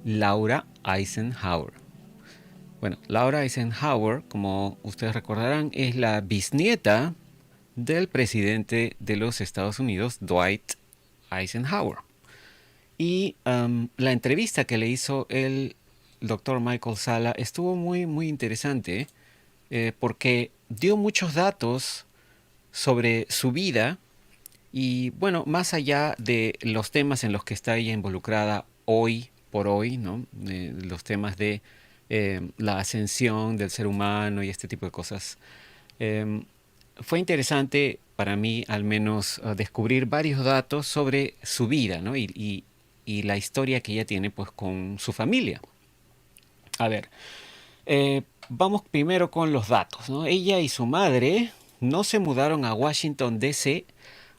Laura Eisenhower. Bueno, Laura Eisenhower, como ustedes recordarán, es la bisnieta del presidente de los Estados Unidos, Dwight Eisenhower. Y la entrevista que le hizo el doctor Michael Sala estuvo muy, muy interesante porque dio muchos datos sobre su vida y, bueno, más allá de los temas en los que está ella involucrada hoy por hoy, ¿no? Los temas de la ascensión del ser humano y este tipo de cosas. Eh, Fue interesante para mí al menos descubrir varios datos sobre su vida, ¿no? Y la historia que ella tiene pues con su familia. A ver, vamos primero con los datos, ¿no? Ella y su madre no se mudaron a Washington, D.C.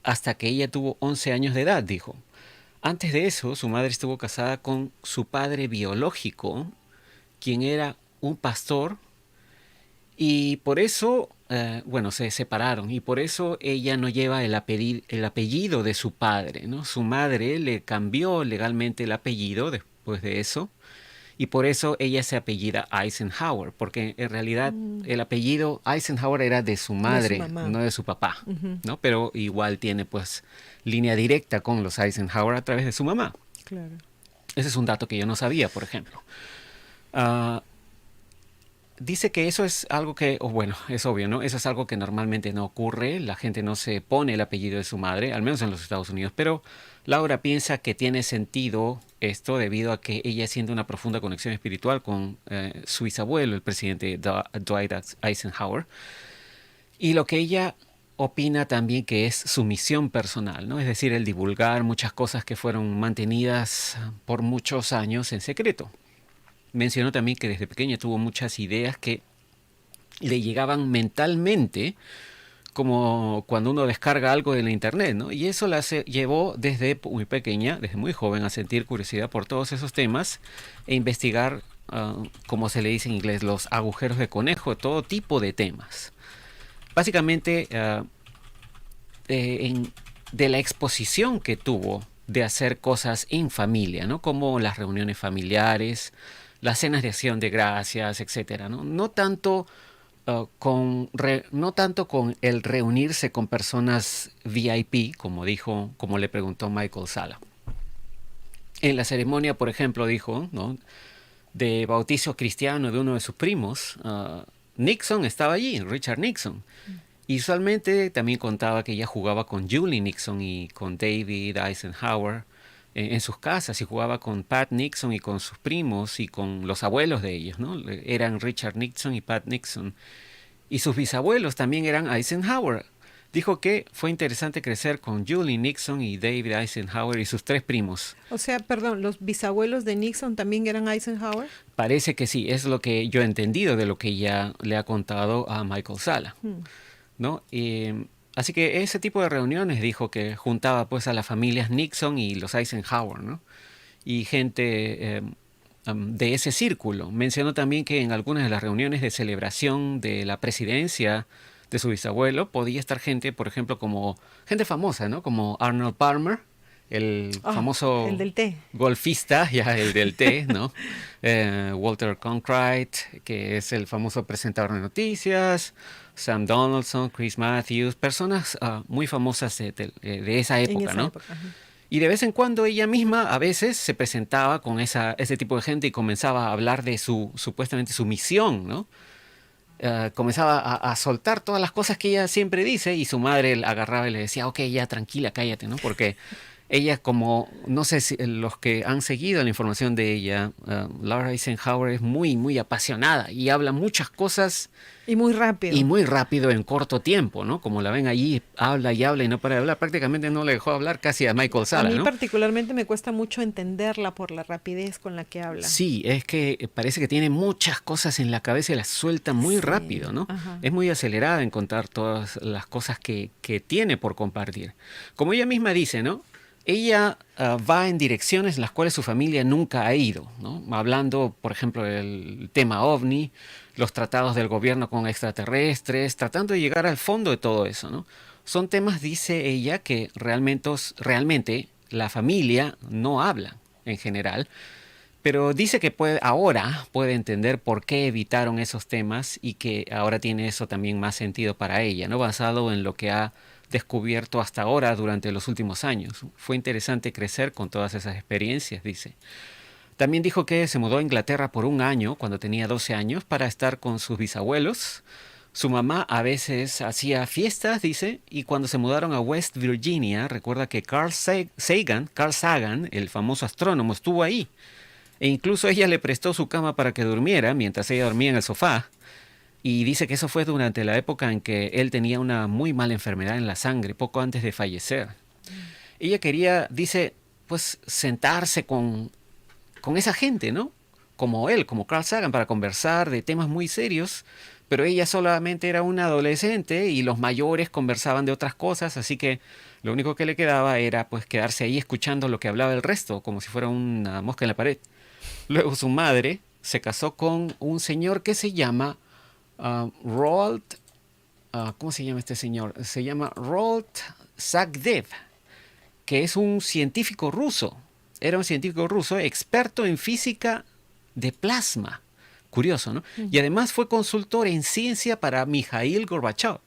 hasta que ella tuvo 11 años de edad, dijo. Antes de eso, su madre estuvo casada con su padre biológico, quien era un pastor, y por eso, bueno, se separaron, y por eso ella no lleva el apellido de su padre, ¿no? Su madre le cambió legalmente el apellido después de eso, y por eso ella se apellida Eisenhower, porque en realidad Mm, el apellido Eisenhower era de su de su madre, mamá. no de su papá, Ujú, ¿no? Pero igual tiene pues línea directa con los Eisenhower a través de su mamá. claro. Ese es un dato que yo no sabía, por ejemplo. Ah, Dice que eso es algo que, o bueno, es obvio, ¿no? Eso es algo que normalmente no ocurre. La gente no se pone el apellido de su madre, al menos en los Estados Unidos. Pero Laura piensa que tiene sentido esto debido a que ella siente una profunda conexión espiritual con su bisabuelo, el presidente Dwight Eisenhower. Y lo que ella opina también que es su misión personal, ¿no? Es decir, el divulgar muchas cosas que fueron mantenidas por muchos años en secreto. Mencionó también que desde pequeña tuvo muchas ideas que le llegaban mentalmente, como cuando uno descarga algo de la internet, ¿no? Y eso llevó desde muy pequeña, desde muy joven, a sentir curiosidad por todos esos temas e investigar, como se le dice en inglés, los agujeros de conejo, todo tipo de temas. Básicamente, de la exposición que tuvo de hacer cosas en familia, ¿no? Como las reuniones familiares, las cenas de acción de gracias, etcétera, ¿no? No tanto con el reunirse con personas VIP, como dijo, como le preguntó Michael Sala. En la ceremonia, por ejemplo, dijo, ¿no? De bautizo cristiano de uno de sus primos, Nixon estaba allí, Richard Nixon. Y usualmente también contaba que ella jugaba con Julie Nixon y con David Eisenhower en sus casas y jugaba con Pat Nixon y con sus primos y con los abuelos de ellos, ¿no? Eran Richard Nixon y Pat Nixon. Y sus bisabuelos también eran Eisenhower. Dijo que fue interesante crecer con Julie Nixon y David Eisenhower y sus tres primos. O sea, perdón, los bisabuelos de Nixon también eran Eisenhower. Parece que sí, es lo que yo he entendido de lo que ella le ha contado a Michael Sala, Mm, ¿no? Así que ese tipo de reuniones dijo que juntaba pues a las familias Nixon y los Eisenhower, ¿no? Y gente de ese círculo. Mencionó también que en algunas de las reuniones de celebración de la presidencia de su bisabuelo podía estar gente, por ejemplo, como gente famosa, ¿no? Como Arnold Palmer, el Ah, el famoso del té. golfista, ya el del té, ¿no? Walter Cronkite, que es el famoso presentador de noticias, Sam Donaldson, Chris Matthews, personas muy famosas de esa En época, esa ¿no? época. Ajá. Y de vez en cuando ella misma a veces se presentaba con ese tipo de gente y comenzaba a hablar de supuestamente su misión, ¿no? Comenzaba a soltar todas las cosas que ella siempre dice y su madre la agarraba y le decía, ok, ya tranquila, cállate, ¿no? Porque ella como, no sé si los que han seguido la información de ella, Laura Eisenhower es muy, muy apasionada y habla muchas cosas Y muy y rápido. muy rápido en corto tiempo, ¿no? Como la ven allí, habla y no para de hablar. Prácticamente no le dejó hablar casi a Michael A Sala, mí ¿no? particularmente me cuesta mucho entenderla por la rapidez con la que habla. Sí, es que parece que tiene muchas cosas en la cabeza y las suelta muy rápido, Sí, ¿no? ajá. Es muy acelerada en contar todas las cosas que tiene por compartir. Como ella misma dice, ¿no? Ella va en direcciones en las cuales su familia nunca ha ido, ¿no? Hablando, por ejemplo, del tema ovni, los tratados del gobierno con extraterrestres, tratando de llegar al fondo de todo eso, ¿no? Son temas, dice ella, que realmente la familia no habla en general, Pero dice que ahora puede entender por qué evitaron esos temas y que ahora tiene eso también más sentido para ella, ¿no? Basado en lo que ha descubierto hasta ahora durante los últimos años. Fue interesante crecer con todas esas experiencias, dice. También dijo que se mudó a Inglaterra por un año, cuando tenía 12 años, para estar con sus bisabuelos. Su mamá a veces hacía fiestas, dice, y cuando se mudaron a West Virginia, recuerda que Carl Sagan, el famoso astrónomo, estuvo ahí. E incluso ella le prestó su cama para que durmiera mientras ella dormía en el sofá. Y dice que eso fue durante la época en que él tenía una muy mala enfermedad en la sangre, poco antes de fallecer. Ella quería, dice, pues sentarse con esa gente, ¿no? Como él, como Carl Sagan, para conversar de temas muy serios, pero ella solamente era una adolescente y los mayores conversaban de otras cosas, así que lo único que le quedaba era pues quedarse ahí escuchando lo que hablaba el resto, como si fuera una mosca en la pared. Luego su madre se casó con un señor que se llama Roald, ¿cómo se llama este señor? Se llama Roald Sagdev, que es un científico ruso. Era un científico ruso experto en física de plasma. Curioso, ¿no? Y además fue consultor en ciencia para Mikhail Gorbachev.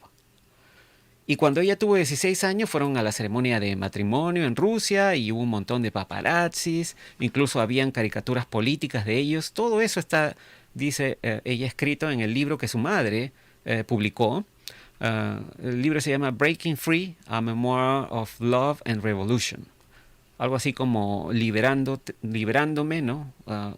Y cuando ella tuvo 16 años fueron a la ceremonia de matrimonio en Rusia y hubo un montón de paparazzis, incluso habían caricaturas políticas de ellos. Todo eso está, dice ella, escrito en el libro que su madre publicó. El libro se llama Breaking Free, A Memoir of Love and Revolution. Algo así como liberándome, ¿no?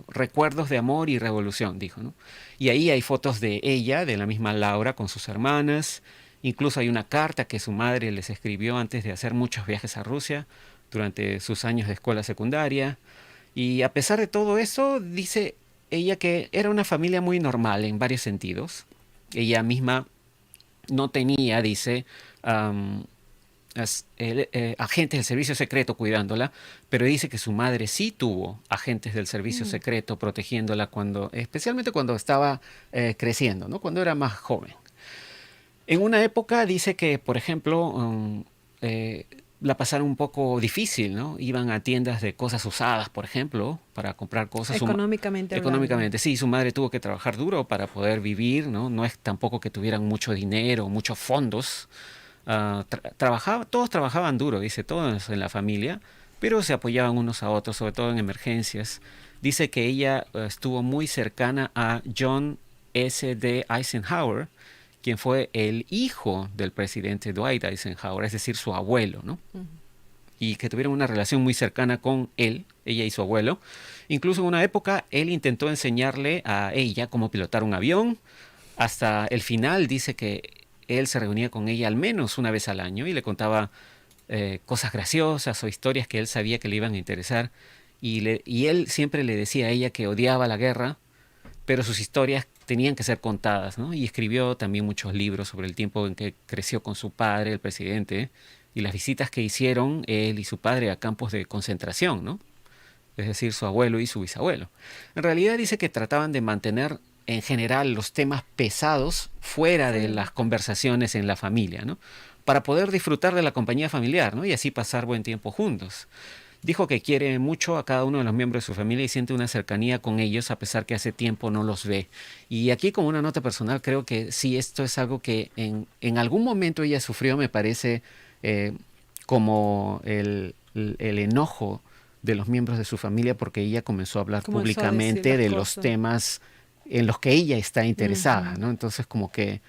Recuerdos de amor y revolución, dijo, ¿no? Y ahí hay fotos de ella, de la misma Laura, con sus hermanas. Incluso hay una carta que su madre les escribió antes de hacer muchos viajes a Rusia durante sus años de escuela secundaria. Y a pesar de todo eso, dice ella que era una familia muy normal en varios sentidos. Ella misma no tenía, dice, agentes del servicio secreto cuidándola, pero dice que su madre sí tuvo agentes del servicio secreto protegiéndola especialmente cuando estaba creciendo, ¿no? Cuando era más joven. En una época dice que, por ejemplo, la pasaron un poco difícil, ¿no? Iban a tiendas de cosas usadas, por ejemplo, para comprar cosas. Económicamente hablando. Económicamente, sí, su madre tuvo que trabajar duro para poder vivir, ¿no? No es tampoco que tuvieran mucho dinero, muchos fondos. Todos trabajaban duro, dice, todos en la familia, pero se apoyaban unos a otros, sobre todo en emergencias. Dice que ella estuvo muy cercana a John S. D. Eisenhower, quien fue el hijo del presidente Dwight Eisenhower, es decir, su abuelo, ¿no? Y que tuvieron una relación muy cercana con él, ella y su abuelo. Incluso en una época él intentó enseñarle a ella cómo pilotar un avión. Hasta el final dice que él se reunía con ella al menos una vez al año y le contaba cosas graciosas o historias que él sabía que le iban a interesar. Y él siempre le decía a ella que odiaba la guerra, pero sus historias tenían que ser contadas, ¿no? Y escribió también muchos libros sobre el tiempo en que creció con su padre, el presidente, y las visitas que hicieron él y su padre a campos de concentración, ¿no? Es decir, su abuelo y su bisabuelo. En realidad dice que trataban de mantener en general los temas pesados fuera de las conversaciones en la familia, ¿no? Para poder disfrutar de la compañía familiar, ¿no? Y así pasar buen tiempo juntos. Dijo que quiere mucho a cada uno de los miembros de su familia y siente una cercanía con ellos a pesar que hace tiempo no los ve. Y aquí, como una nota personal, creo que sí, esto es algo que en algún momento ella sufrió, me parece, como el enojo de los miembros de su familia porque ella comenzó a hablar públicamente de los temas en los que ella está interesada, ¿no? Entonces como que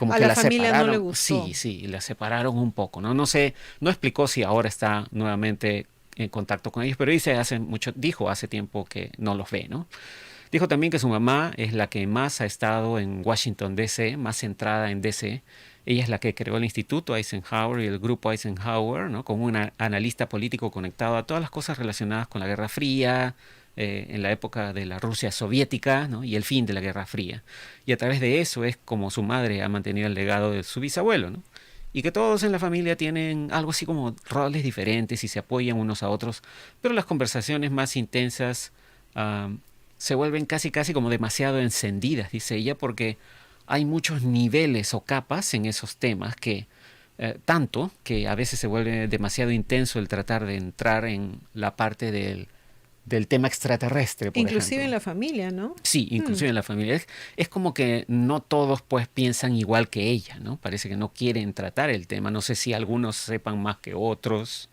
a la familia separaron. No le gustó. Sí, la separaron un poco, ¿no? No sé, no explicó si ahora está nuevamente en contacto con ellos, pero dijo hace tiempo que no los ve, ¿no? Dijo también que su mamá es la que más ha estado en Washington, D.C., más centrada en D.C. Ella es la que creó el Instituto Eisenhower y el Grupo Eisenhower, ¿no? Como un analista político conectado a todas las cosas relacionadas con la Guerra Fría, en la época de la Rusia soviética, ¿no? Y el fin de la Guerra Fría. Y a través de eso es como su madre ha mantenido el legado de su bisabuelo, ¿no? Y que todos en la familia tienen algo así como roles diferentes y se apoyan unos a otros, pero las conversaciones más intensas se vuelven casi como demasiado encendidas, dice ella, porque hay muchos niveles o capas en esos temas que tanto que a veces se vuelve demasiado intenso el tratar de entrar en la parte del del tema extraterrestre, por Inclusive ejemplo. en la familia, ¿no? Sí, inclusive en la familia. Es como que no todos pues piensan igual que ella, ¿no? Parece que no quieren tratar el tema. No sé si algunos sepan más que otros.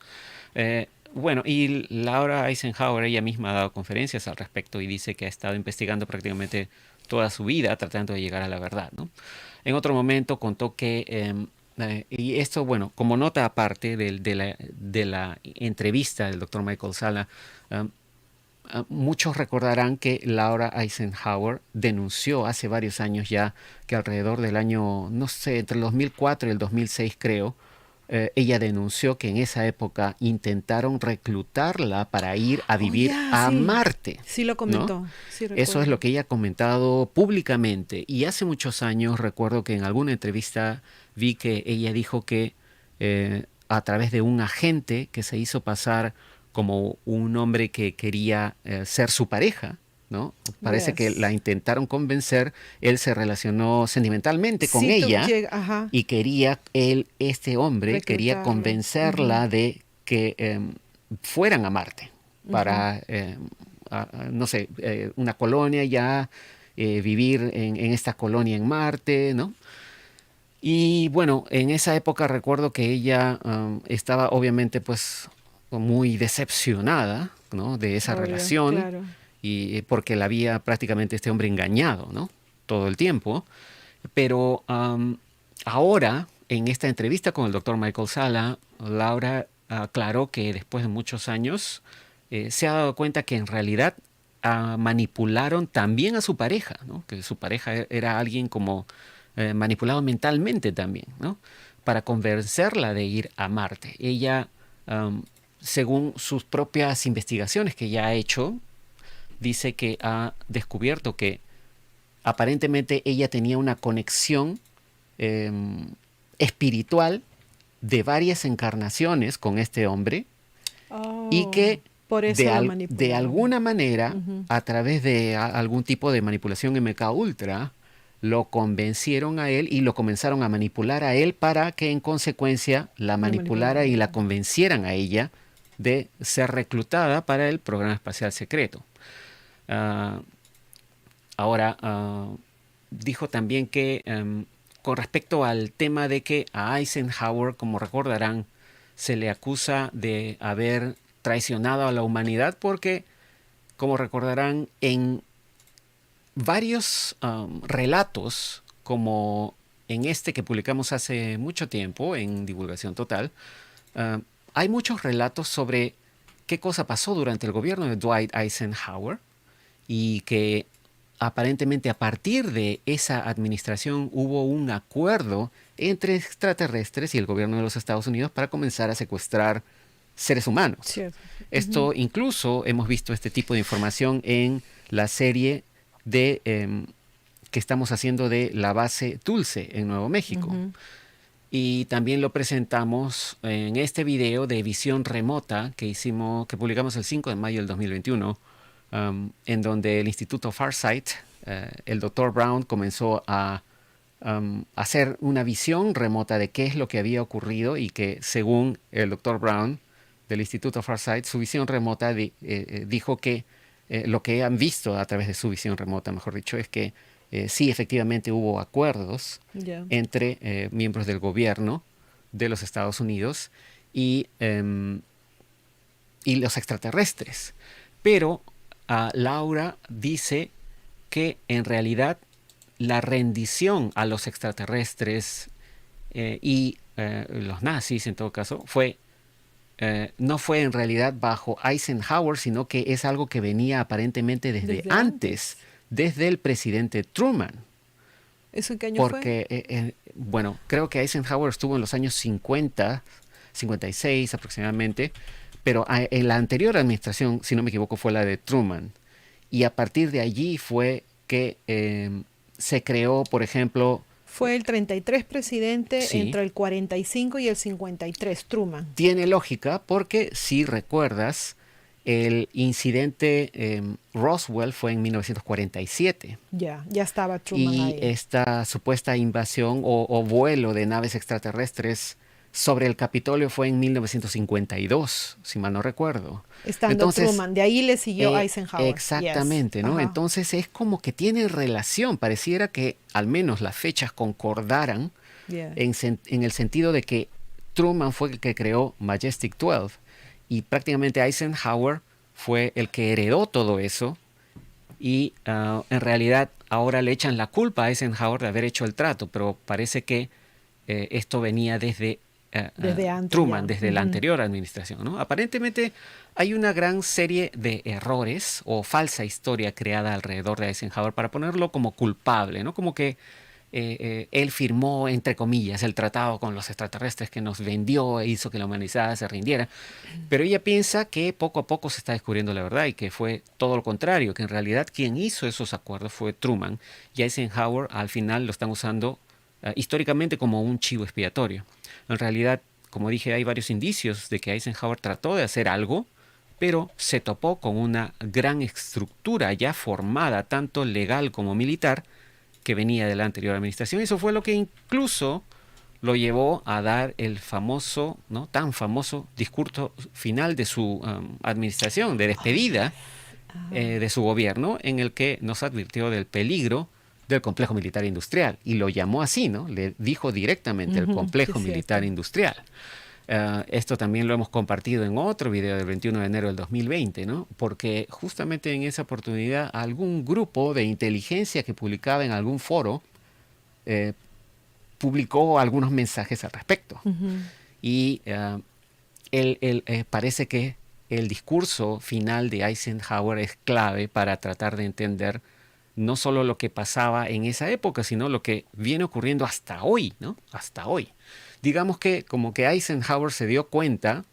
Bueno, y Laura Eisenhower, ella misma ha dado conferencias al respecto y dice que ha estado investigando prácticamente toda su vida tratando de llegar a la verdad, ¿no? En otro momento contó que, y esto, bueno, como nota aparte de la entrevista del doctor Michael Salla, um, muchos recordarán que Laura Eisenhower denunció hace varios años ya que alrededor del año, no sé, entre el 2004 y el 2006 creo, ella denunció que en esa época intentaron reclutarla para ir a Oh, vivir ya, a sí. Marte, Sí lo ¿no? comentó. Sí Eso es recuerdo. lo que ella ha comentado públicamente. Y hace muchos años recuerdo que en alguna entrevista vi que ella dijo que a través de un agente que se hizo pasar como un hombre que quería ser su pareja, ¿no? Parece que la Veas. intentaron convencer, él se relacionó sentimentalmente con Sí, tú ella llega, ajá, y quería este hombre, quería reclutarla. Ujú, convencerla de que fueran a Marte ujú. para, no sé, una colonia ya, vivir en esta colonia en Marte, ¿no? Y bueno, en esa época recuerdo que ella estaba obviamente pues muy decepcionada, ¿no? De esa Obvio, relación claro. y porque la había prácticamente este hombre engañado, ¿no? Todo el tiempo. Pero ahora, en esta entrevista con el doctor Michael Salla, Laura aclaró que después de muchos años se ha dado cuenta que en realidad manipularon también a su pareja, ¿no? Que su pareja era alguien como manipulado mentalmente también, ¿no? Para convencerla de ir a Marte. Ella, um, según sus propias investigaciones que ya ha hecho, dice que ha descubierto que aparentemente ella tenía una conexión eh, espiritual de varias encarnaciones con este hombre y Oh, que por eso la de manipularon. alguna manera, Ujú. a través de algún tipo de manipulación MK Ultra, lo convencieron a él y lo comenzaron a manipular a él para que en consecuencia la La manipulara manipularon a y la ella. convencieran a ella de ser reclutada para el programa espacial secreto. Uh, Ahora, dijo también que con respecto al tema de que a Eisenhower, como recordarán, se le acusa de haber traicionado a la humanidad porque, como recordarán, en varios relatos, como en este que publicamos hace mucho tiempo en Divulgación Total, uh, hay muchos relatos sobre qué cosa pasó durante el gobierno de Dwight Eisenhower y que aparentemente a partir de esa administración hubo un acuerdo entre extraterrestres y el gobierno de los Estados Unidos para comenzar a secuestrar seres humanos. Cierto. Ujú. Esto incluso hemos visto este tipo de información en la serie de que estamos haciendo de la base Dulce en Nuevo México. Ujú. Y también lo presentamos en este video de visión remota que hicimos, que publicamos el 5 de mayo del 2021, en donde el Instituto Farsight, el doctor Brown comenzó a hacer una visión remota de qué es lo que había ocurrido y que según el doctor Brown del Instituto Farsight, su visión remota dijo que lo que han visto a través de su visión remota, mejor dicho, es que sí efectivamente hubo acuerdos Ya. entre miembros del gobierno de los Estados Unidos y, y los extraterrestres. Pero Laura dice que en realidad la rendición a los extraterrestres y los nazis en todo caso no fue en realidad bajo Eisenhower, sino que es algo que venía aparentemente desde Desde antes, antes. desde el presidente Truman. ¿Eso en qué año fue? Porque, bueno, creo que Eisenhower estuvo en los años 50, 56 aproximadamente, pero en la anterior administración, si no me equivoco, fue la de Truman. Y a partir de allí fue que se creó, por ejemplo, Fue el 33 presidente sí, entre el 45 y el 53, Truman. tiene lógica porque si recuerdas, el incidente Roswell fue en 1947 Ya, ya estaba Truman y ahí. esta supuesta invasión o vuelo de naves extraterrestres sobre el Capitolio fue en 1952, si mal no recuerdo. Estando Entonces, Truman, de ahí le siguió Eisenhower. Yes. exactamente, ¿no? Ajá. Entonces es como que tiene relación, pareciera que al menos las fechas concordaran Yeah. en el sentido de que Truman fue el que creó Majestic 12 y prácticamente Eisenhower fue el que heredó todo eso y en realidad ahora le echan la culpa a Eisenhower de haber hecho el trato, pero parece que esto venía desde Desde antes Truman, ya. desde la anterior administración, ¿no? Aparentemente hay una gran serie de errores o falsa historia creada alrededor de Eisenhower para ponerlo como culpable, ¿no? Como que él firmó, entre comillas, el tratado con los extraterrestres que nos vendió e hizo que la humanidad se rindiera. Pero ella piensa que poco a poco se está descubriendo la verdad y que fue todo lo contrario, que en realidad quien hizo esos acuerdos fue Truman y Eisenhower al final lo están usando históricamente como un chivo expiatorio. En realidad, como dije, hay varios indicios de que Eisenhower trató de hacer algo, pero se topó con una gran estructura ya formada, tanto legal como militar, que venía de la anterior administración. Eso fue lo que incluso lo llevó a dar el famoso, ¿no? Tan famoso discurso final de su administración, de Ay, despedida yes. Ajá. de su gobierno, en el que nos advirtió del peligro del complejo militar industrial. Y lo llamó así, ¿no? Le dijo directamente el Sí, complejo es militar cierto. industrial. Esto también lo hemos compartido en otro video del 21 de enero del 2020, ¿no? Porque justamente en esa oportunidad algún grupo de inteligencia que publicaba en algún foro eh, publicó algunos mensajes al respecto. Ujú. Y parece que el discurso final de Eisenhower es clave para tratar de entender no solo lo que pasaba en esa época, sino lo que viene ocurriendo hasta hoy, ¿no? Hasta hoy. Digamos que como que Eisenhower se dio cuenta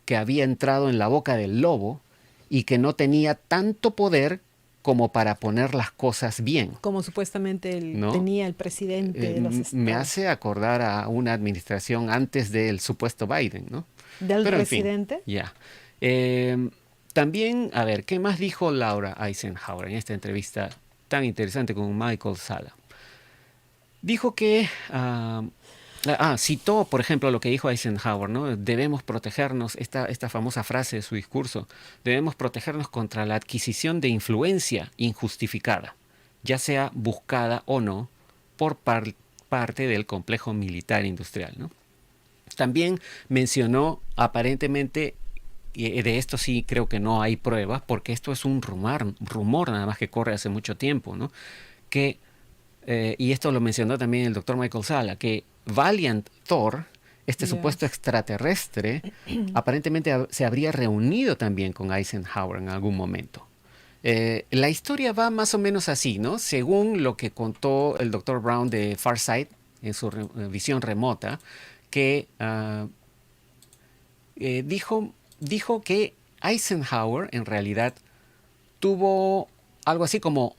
que había entrado en la boca del lobo y que no tenía tanto poder como para poner las cosas bien, Como supuestamente ¿no? tenía el presidente de los Me estados. hace acordar a una administración antes del supuesto Biden, ¿no? ¿Del Pero en fin, residente? ya. Eh, también, a ver, ¿qué más dijo Laura Eisenhower en esta entrevista tan interesante con Michael Sala? Dijo que, citó, por ejemplo, lo que dijo Eisenhower, ¿no? Debemos protegernos, esta famosa frase de su discurso, debemos protegernos contra la adquisición de influencia injustificada, ya sea buscada o no, por parte del complejo militar industrial, ¿no? También mencionó aparentemente, y de esto sí creo que no hay pruebas, porque esto es un rumor nada más que corre hace mucho tiempo, ¿no? Que y esto lo mencionó también el doctor Michael Sala, que Valiant Thor, este supuesto Yes. extraterrestre, aparentemente se habría reunido también con Eisenhower en algún momento. La historia va más o menos así, ¿no? Según lo que contó el doctor Brown de Farsight en su visión remota, que dijo que Eisenhower en realidad tuvo algo así como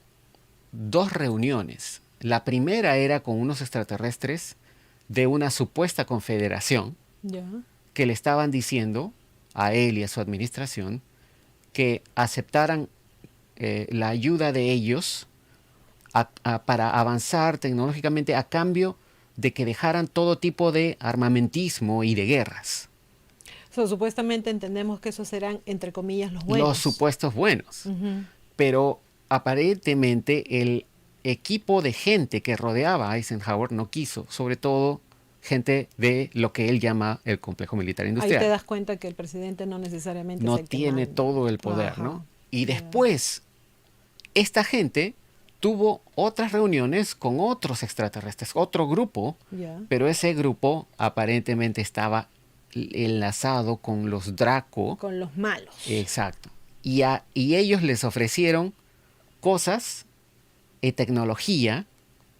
dos reuniones. La primera era con unos extraterrestres de una supuesta confederación Ya. que le estaban diciendo a él y a su administración que aceptaran la ayuda de ellos para avanzar tecnológicamente a cambio de que dejaran todo tipo de armamentismo y de guerras. So, supuestamente entendemos que esos serán, entre comillas, los Los buenos. supuestos buenos. Ujú. Pero aparentemente el equipo de gente que rodeaba a Eisenhower no quiso, sobre todo gente de lo que él llama el complejo militar Ahí te industrial. das cuenta que el presidente no necesariamente es No el que tiene manda. todo el poder, ¿no? Ajá. Y Ya. después, esta gente tuvo otras reuniones con otros extraterrestres, otro grupo, Ya. pero ese grupo aparentemente estaba enlazado con los Draco. Con los malos. Exacto. Y ellos les ofrecieron cosas, tecnología,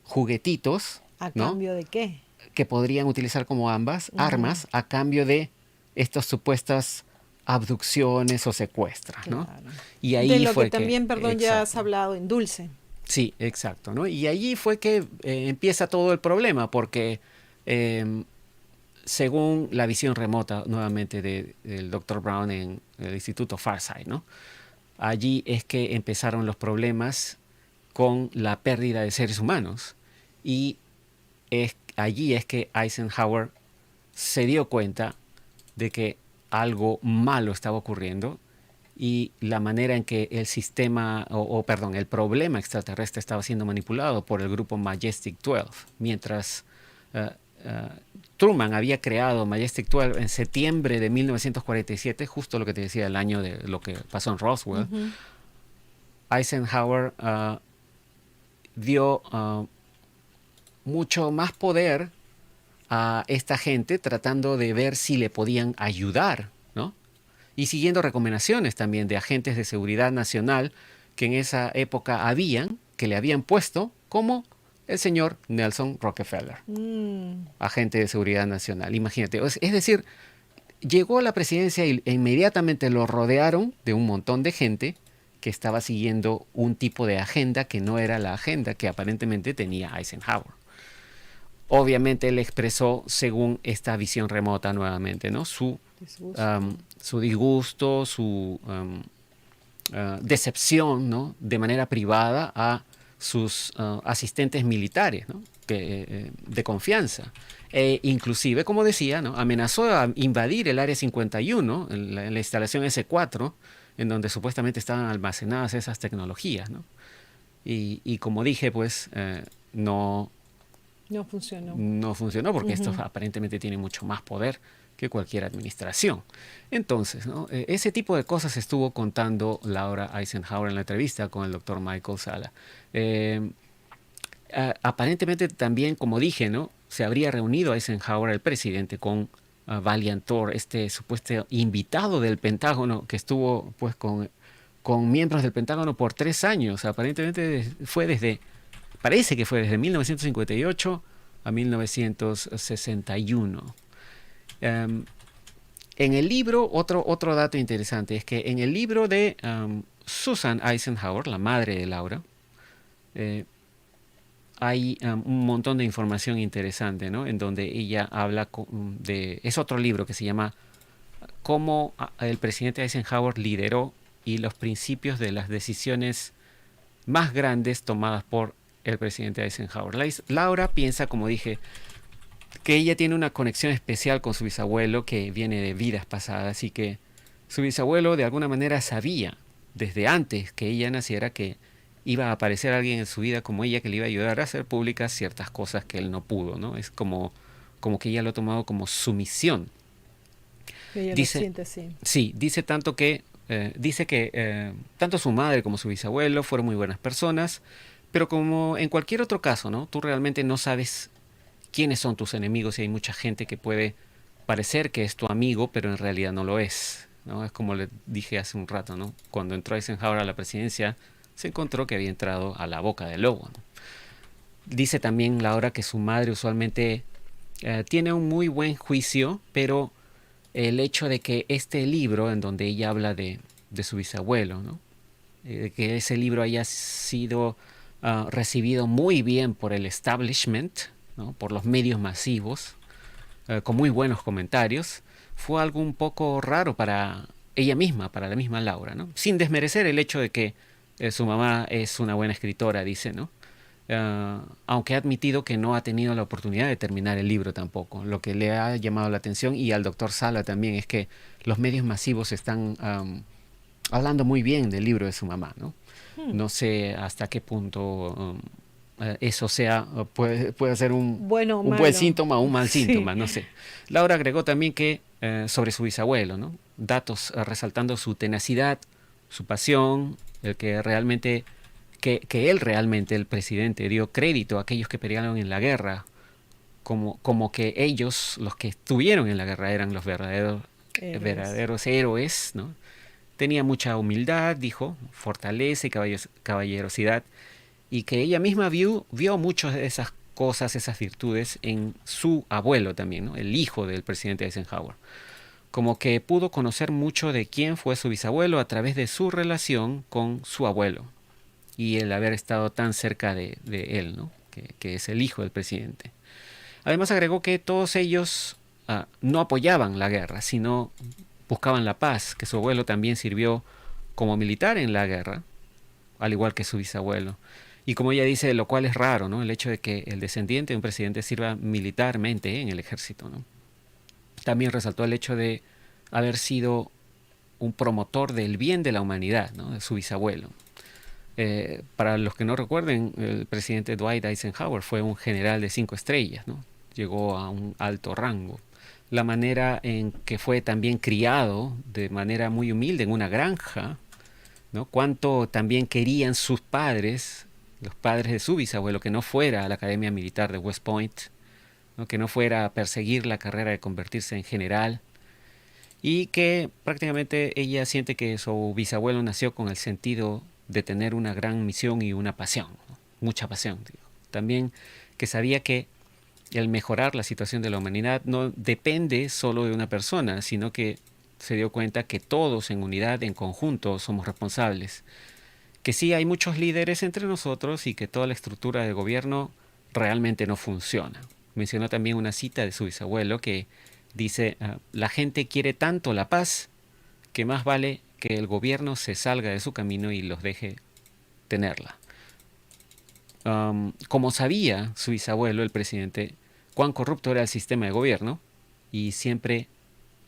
juguetitos, ¿A ¿no? cambio de qué? Que podrían utilizar como ambas Ujú. armas a cambio de estas supuestas abducciones o secuestros, ¿no? Claro. Y De ahí lo que fue que, también, perdón, ya has exacto, hablado en Dulce. sí, exacto, ¿no? Y allí fue que empieza todo el problema, porque eh, según la visión remota nuevamente del Dr. Brown en el Instituto Farsight, ¿no? Allí es que empezaron los problemas con la pérdida de seres humanos y allí es que Eisenhower se dio cuenta de que algo malo estaba ocurriendo y la manera en que el sistema, perdón, el problema extraterrestre estaba siendo manipulado por el grupo Majestic 12, mientras uh, Truman había creado Majestic 12 en septiembre de 1947, justo lo que te decía, el año de lo que pasó en Roswell. Eisenhower dio mucho más poder a esta gente tratando de ver si le podían ayudar, ¿no? Y siguiendo recomendaciones también de agentes de seguridad nacional que en esa época que le habían puesto, como el señor Nelson Rockefeller, agente de seguridad nacional. Imagínate, es decir, llegó a la presidencia e inmediatamente lo rodearon de un montón de gente que estaba siguiendo un tipo de agenda que no era la agenda que aparentemente tenía Eisenhower. Obviamente él expresó según esta visión remota nuevamente, ¿no? Su disgusto, su decepción, ¿no? De manera privada a sus asistentes militares, ¿no? De confianza. Inclusive, como decía, ¿no? Amenazó a invadir el Área 51 en la instalación S4, en donde supuestamente estaban almacenadas esas tecnologías, ¿no? Y como dije, pues no funcionó. No funcionó porque esto aparentemente tiene mucho más poder que cualquier administración. Entonces, ¿no? Ese tipo de cosas estuvo contando Laura Eisenhower en la entrevista con el doctor Michael Salla. Aparentemente también, como dije, ¿no? Se habría reunido Eisenhower, el presidente, con Valiantor, este supuesto invitado del Pentágono que estuvo pues con miembros del Pentágono por 3 años. Aparentemente parece que fue desde 1958 a 1961. En el libro, otro dato interesante es que en el libro de Susan Eisenhower, la madre de Laura, hay un montón de información interesante, ¿no? En donde ella habla es otro libro que se llama Cómo el presidente Eisenhower lideró y los principios de las decisiones más grandes tomadas por el presidente Eisenhower. Laura piensa, como dije, que ella tiene una conexión especial con su bisabuelo que viene de vidas pasadas y que su bisabuelo de alguna manera sabía desde antes que ella naciera que iba a aparecer alguien en su vida como ella que le iba a ayudar a hacer públicas ciertas cosas que él no pudo, ¿no? Es como que ella lo ha tomado como su misión. Ella lo siente así. Sí, dice que tanto su madre como su bisabuelo fueron muy buenas personas, pero como en cualquier otro caso, ¿no? Tú realmente no sabes quiénes son tus enemigos y hay mucha gente que puede parecer que es tu amigo, pero en realidad no lo es, ¿no? Es como le dije hace un rato, ¿no? Cuando entró Eisenhower a la presidencia, se encontró que había entrado a la boca del lobo, ¿no? Dice también Laura que su madre usualmente tiene un muy buen juicio, pero el hecho de que este libro, en donde ella habla de su bisabuelo, ¿no? Que ese libro haya sido recibido muy bien por el establishment, ¿no? Por los medios masivos, con muy buenos comentarios, fue algo un poco raro para ella misma, para la misma Laura, ¿no? Sin desmerecer el hecho de que su mamá es una buena escritora, dice, ¿no? Aunque ha admitido que no ha tenido la oportunidad de terminar el libro tampoco. Lo que le ha llamado la atención, y al doctor Salla también, es que los medios masivos están hablando muy bien del libro de su mamá, ¿no? No sé hasta qué punto eso puede ser un buen síntoma o un mal síntoma, no sé. Laura agregó también que sobre su bisabuelo, ¿no? Datos resaltando su tenacidad, su pasión, el que realmente que él realmente, el presidente, dio crédito a aquellos que pelearon en la guerra, como que ellos, los que estuvieron en la guerra, eran los verdaderos héroes, ¿no? Tenía mucha humildad, dijo, fortaleza y caballerosidad, y que ella misma vio muchas de esas cosas, esas virtudes en su abuelo también, ¿no? El hijo del presidente Eisenhower. Como que pudo conocer mucho de quién fue su bisabuelo a través de su relación con su abuelo y el haber estado tan cerca de él, ¿no? Que es el hijo del presidente. Además agregó que todos ellos no apoyaban la guerra, sino buscaban la paz, que su abuelo también sirvió como militar en la guerra, al igual que su bisabuelo. Y como ella dice, lo cual es raro, ¿no? El hecho de que el descendiente de un presidente sirva militarmente en el ejército, ¿no? También resaltó el hecho de haber sido un promotor del bien de la humanidad, ¿no? De su bisabuelo. Para los que no recuerden, el presidente Dwight Eisenhower fue un general de 5 estrellas, ¿no? Llegó a un alto rango. La manera en que fue también criado de manera muy humilde en una granja, ¿no? Cuánto también querían sus padres, los padres de su bisabuelo, que no fuera a la Academia Militar de West Point, ¿no? Que no fuera a perseguir la carrera de convertirse en general, y que prácticamente ella siente que su bisabuelo nació con el sentido de tener una gran misión y una pasión, ¿no? Mucha pasión, digo. También que sabía que el mejorar la situación de la humanidad no depende solo de una persona, sino que se dio cuenta que todos en unidad, en conjunto, somos responsables. Que sí hay muchos líderes entre nosotros y que toda la estructura de gobierno realmente no funciona. Mencionó también una cita de su bisabuelo que dice, la gente quiere tanto la paz que más vale que el gobierno se salga de su camino y los deje tenerla. Como sabía su bisabuelo, el presidente, cuán corrupto era el sistema de gobierno, y siempre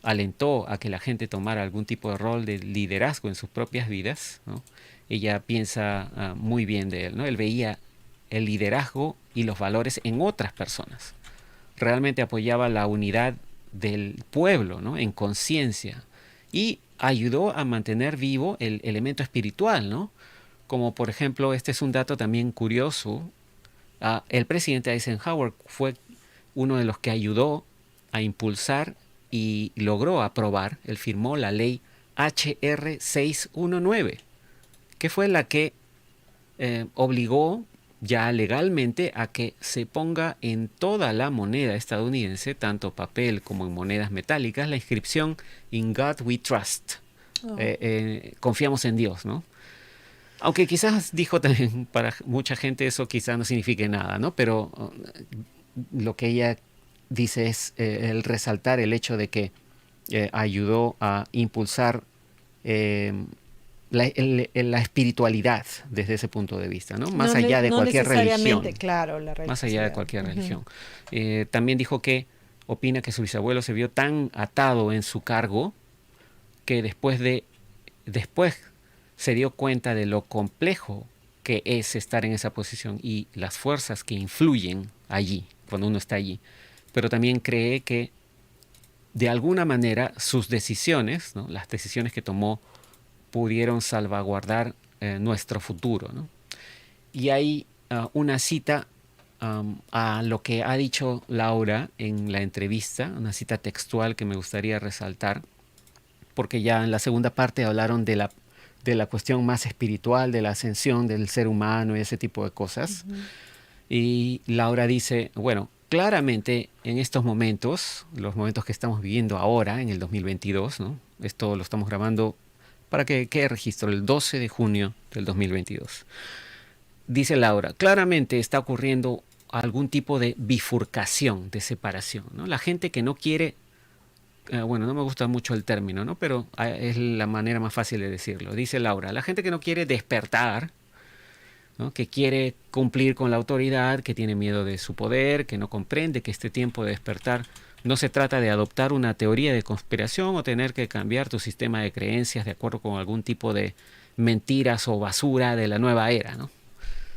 alentó a que la gente tomara algún tipo de rol de liderazgo en sus propias vidas, ¿no? Ella piensa muy bien de él, ¿no? Él veía el liderazgo y los valores en otras personas. Realmente apoyaba la unidad del pueblo, ¿no? En conciencia, y ayudó a mantener vivo el elemento espiritual, ¿no? Como por ejemplo, este es un dato también curioso, el presidente Eisenhower fue uno de los que ayudó a impulsar y logró aprobar, él firmó la ley HR 619, que fue la que obligó ya legalmente a que se ponga en toda la moneda estadounidense, tanto papel como en monedas metálicas, la inscripción In God We Trust. Oh. Confiamos en Dios, ¿no? Aunque quizás dijo también para mucha gente eso quizás no signifique nada, ¿no? Pero lo que ella dice es el resaltar el hecho de que ayudó a impulsar eh, la espiritualidad desde ese punto de vista, ¿no? Más allá de No cualquier necesariamente, religión. claro, la Más allá de religiosidad. cualquier Ujú. religión. También dijo que opina que su bisabuelo se vio tan atado en su cargo que después se dio cuenta de lo complejo que es estar en esa posición y las fuerzas que influyen allí, cuando uno está allí. Pero también cree que de alguna manera sus decisiones, ¿no? Las decisiones que tomó, pudieron salvaguardar nuestro futuro, ¿no? Y hay una cita a lo que ha dicho Laura en la entrevista, una cita textual que me gustaría resaltar, porque ya en la segunda parte hablaron de la cuestión más espiritual, de la ascensión del ser humano y ese tipo de cosas. Ujú. Y Laura dice, bueno, claramente en estos momentos, los momentos que estamos viviendo ahora, en el 2022, ¿no? Esto lo estamos grabando para que quede registro, el 12 de junio del 2022. Dice Laura, claramente está ocurriendo algún tipo de bifurcación, de separación, ¿no? La gente que no quiere, bueno, no me gusta mucho el término, ¿no? Pero es la manera más fácil de decirlo. Dice Laura, la gente que no quiere despertar, ¿no? Que quiere cumplir con la autoridad, que tiene miedo de su poder, que no comprende que este tiempo de despertar no se trata de adoptar una teoría de conspiración o tener que cambiar tu sistema de creencias de acuerdo con algún tipo de mentiras o basura de la nueva era, ¿no?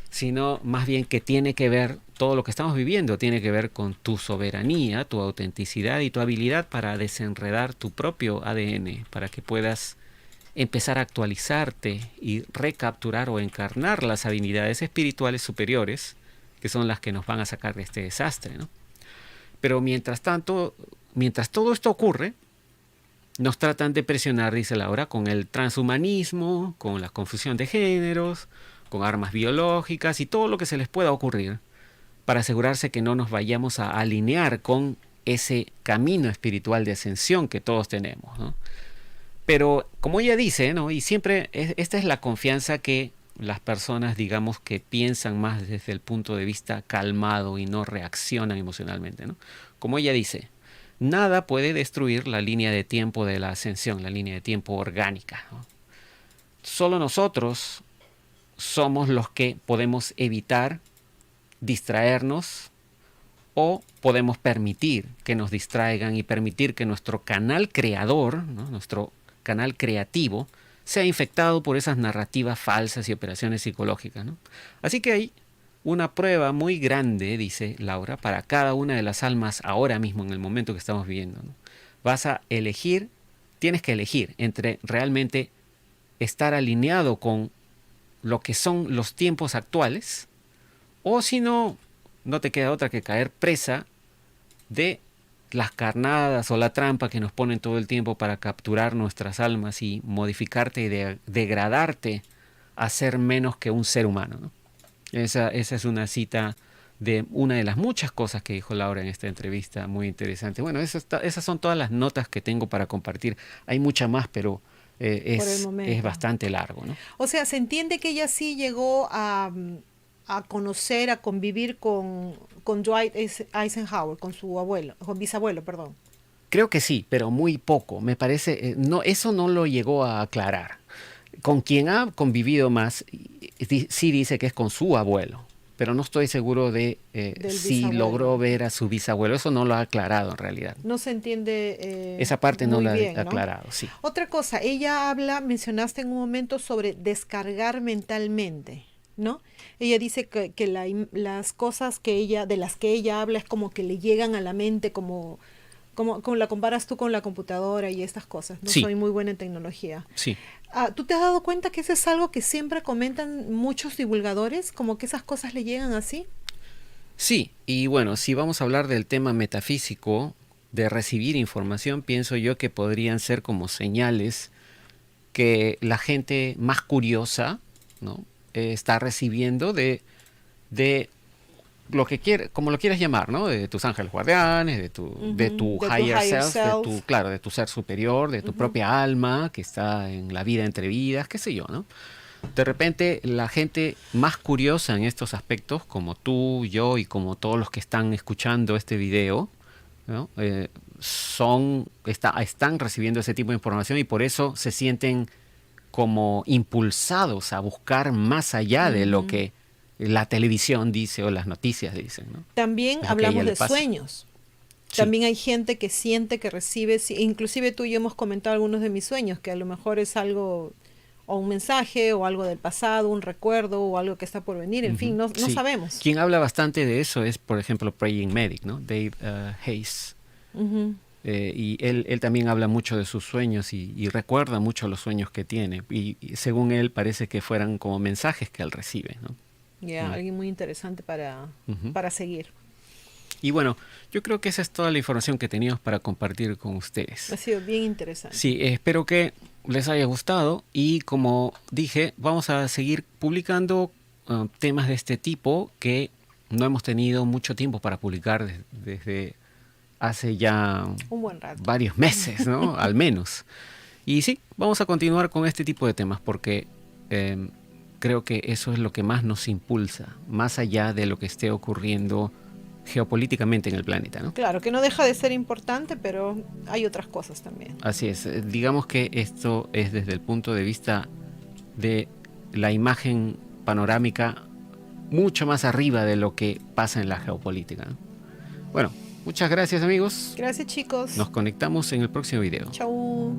Sino más bien que tiene que ver, todo lo que estamos viviendo tiene que ver con tu soberanía, tu autenticidad y tu habilidad para desenredar tu propio ADN, para que puedas empezar a actualizarte y recapturar o encarnar las habilidades espirituales superiores, que son las que nos van a sacar de este desastre, ¿no? Pero mientras tanto, mientras todo esto ocurre, nos tratan de presionar, dice Laura, con el transhumanismo, con la confusión de géneros, con armas biológicas y todo lo que se les pueda ocurrir para asegurarse que no nos vayamos a alinear con ese camino espiritual de ascensión que todos tenemos, ¿no? Pero como ella dice, ¿no? Y siempre esta es la confianza que las personas, digamos, que piensan más desde el punto de vista calmado y no reaccionan emocionalmente, ¿no? Como ella dice, nada puede destruir la línea de tiempo de la ascensión, la línea de tiempo orgánica, ¿no? Solo nosotros somos los que podemos evitar distraernos o podemos permitir que nos distraigan y permitir que nuestro canal creador, ¿no? Nuestro canal creativo, sea infectado por esas narrativas falsas y operaciones psicológicas, ¿no? Así que hay una prueba muy grande, dice Laura, para cada una de las almas ahora mismo, en el momento que estamos viviendo, ¿no? Vas a elegir, tienes que elegir entre realmente estar alineado con lo que son los tiempos actuales, o si no, no te queda otra que caer presa de las carnadas o la trampa que nos ponen todo el tiempo para capturar nuestras almas y modificarte y degradarte a ser menos que un ser humano, ¿no? Esa es una cita de una de las muchas cosas que dijo Laura en esta entrevista, muy interesante. Bueno, esas son todas las notas que tengo para compartir. Hay mucha más, pero Por el es momento. bastante largo, ¿no? O sea, se entiende que ella sí llegó a conocer, a convivir con Dwight Eisenhower, con su abuelo, con bisabuelo, perdón. Creo que sí, pero muy poco. Me parece, no, eso no lo llegó a aclarar. Con quien ha convivido más, sí dice que es con su abuelo, pero no estoy seguro de Del si bisabuelo. logró ver a su bisabuelo. Eso no lo ha aclarado en realidad. No se entiende Esa parte no muy la ha bien, ¿no? aclarado, sí. Otra cosa, ella habla, mencionaste en un momento sobre descargar mentalmente, ¿no? Ella dice que las cosas que ella, de las que ella habla es como que le llegan a la mente como la comparas tú con la computadora y estas cosas. No Sí, soy muy buena en tecnología. sí. ¿Tú te has dado cuenta que eso es algo que siempre comentan muchos divulgadores? Como que esas cosas le llegan así. Sí, y bueno, si vamos a hablar del tema metafísico, de recibir información, pienso yo que podrían ser como señales que la gente más curiosa, ¿no? Está recibiendo de lo que quiere, como lo quieras llamar, ¿no? De tus ángeles guardianes, de tu De tu higher higher self, self. claro, de tu ser superior, de tu propia alma que está en la vida entre vidas, qué sé yo, ¿no? De repente la gente más curiosa en estos aspectos, como tú, yo y como todos los que están escuchando este video, ¿no? Están recibiendo ese tipo de información y por eso se sienten como impulsados a buscar más allá de lo que la televisión dice o las noticias dicen, ¿no? También Es lo que a ella hablamos le de pasa. sueños. Sí. También hay gente que siente, que recibe, inclusive tú y yo hemos comentado algunos de mis sueños, que a lo mejor es algo, o un mensaje, o algo del pasado, un recuerdo, o algo que está por venir, en fin, no Sí. sabemos. Quien habla bastante de eso es, por ejemplo, Praying Medic, ¿no? Dave Hayes. Ujú. Y él también habla mucho de sus sueños y recuerda mucho los sueños que tiene. Y según él parece que fueran como mensajes que él recibe, ¿no? Ya, Mm. alguien muy interesante Ujú. para seguir. Y bueno, yo creo que esa es toda la información que teníamos para compartir con Ha ustedes. sido bien interesante. Sí, espero que les haya gustado y como dije, vamos a seguir publicando temas de este tipo que no hemos tenido mucho tiempo para publicar desde hace ya Un buen rato. varios meses, ¿no? Al menos. Y sí, vamos a continuar con este tipo de temas porque creo que eso es lo que más nos impulsa, más allá de lo que esté ocurriendo geopolíticamente en el planeta, ¿no? Claro, que no deja de ser importante, pero hay otras cosas también. Así es, digamos que esto es desde el punto de vista de la imagen panorámica mucho más arriba de lo que pasa en la geopolítica, ¿no? Bueno, muchas gracias amigos. Gracias, chicos. Nos conectamos en el próximo video. Chau.